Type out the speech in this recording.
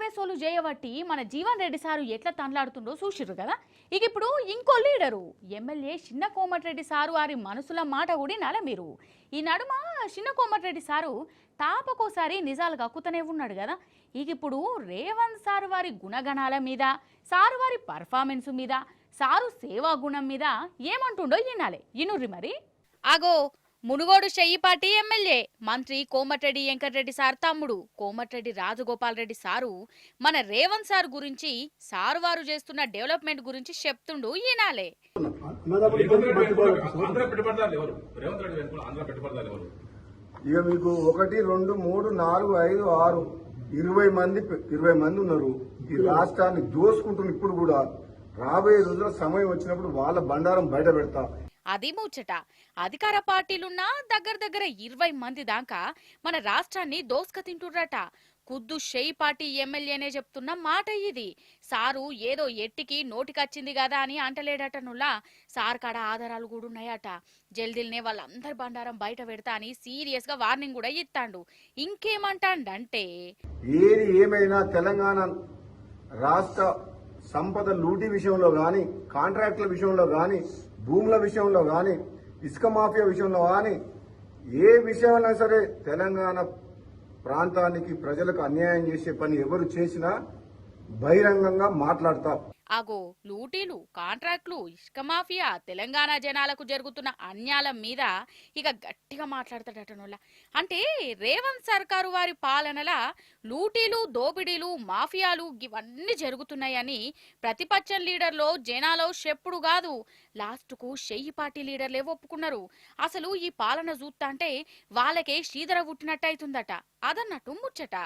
కాంగ్రెస్ వాళ్ళు చేయబట్టి మన జీవన్ రెడ్డి సారు ఎట్లా తండ్లాడుతుండో చూసిర్రు కదా. ఇక ఇప్పుడు ఇంకో లీడరు ఎమ్మెల్యే చిన్న కోమటిరెడ్డి సారు వారి మనసుల మాట కూడా నాల మీరు. ఈ నడుమ చిన్న కోమటిరెడ్డి సారు తాపకోసారి నిజాలు కక్కుతూనే ఉన్నాడు కదా. ఇక ఇప్పుడు రేవంత్ సారు వారి గుణగణాల మీద, సారు వారి పర్ఫార్మెన్స్ మీద, సారు సేవా గుణం మీద ఏమంటుండో ఈనాలే ఇనుర్రి మరి. అగో మునుగోడు చెయ్యిపాటి ఎమ్మెల్యే మంత్రి కోమటిరెడ్డి వెంకటరెడ్డి సార్ తమ్ముడు కోమటిరెడ్డి రాజగోపాల్ రెడ్డి సారు మన రేవంత్ సార్ గురించి సారు వారు చేస్తున్న డెవలప్మెంట్ గురించి చెప్తుండు ఈనాలే. ఇక మీకు 1 2 3 4 5 6 20 మంది ఉన్నారు. ఈ రాష్ట్రాన్ని దోసుకుంటున్న ఇప్పుడు కూడా రాబోయే రోజుల సమయం వచ్చినప్పుడు వాళ్ళ బండారం బయట పెడతా. అది ముచ్చట. అధికార పార్టీలున్నా దగ్గర 20 మంది దాకా మన రాష్ట్రాన్ని దోసుక తింటుర్రట. కుద్దు షేయిపాటి ఎమ్మెల్యేనే చెప్తున్న మాట ఇది. సారు ఏదో ఎట్టికి నోటికొచ్చింది కదా అని అంటలేడట. నుల్లా సార్ కాడ ఆధారాలు కూడా ఉన్నాయట. జల్దిల్నే వాళ్ళందరి బండారం బయట పెడతా అని సీరియస్ గా వార్నింగ్ కూడా ఇస్తాండు. ఇంకేమంటాండంటే ఏది ఏమైనా తెలంగాణ రాష్ట్ర సంపద లూటీ విషయంలో గాని, కాంట్రాక్టుల విషయంలో గాని, భూముల విషయంలో గాని, ఇసుక మాఫియా విషయంలో గాని, ఏ విషయంలో సరే తెలంగాణ ప్రాంతానికి ప్రజలకు అన్యాయం చేసే పని ఎవరు చేసినా బహిరంగంగా మాట్లాడతాం. అగో లూటీలు, కాంట్రాక్టులు, ఇసుక మాఫియా, తెలంగాణ జనాలకు జరుగుతున్న అన్యాల మీద ఇక గట్టిగా మాట్లాడతాడటనోళ్ళ. అంటే రేవంత్ సర్కారు వారి పాలనల లూటీలు, దోపిడీలు, మాఫియాలు ఇవన్నీ జరుగుతున్నాయని ప్రతిపక్ష లీడర్లో జనాలో చెప్పుడు కాదు, లాస్ట్కు చెయ్యిపాటి లీడర్లే ఒప్పుకున్నారు. అసలు ఈ పాలన చూస్తా అంటే వాళ్ళకే శ్రీధర పుట్టినట్టయితుందట. అదన్నట్టు ముచ్చట.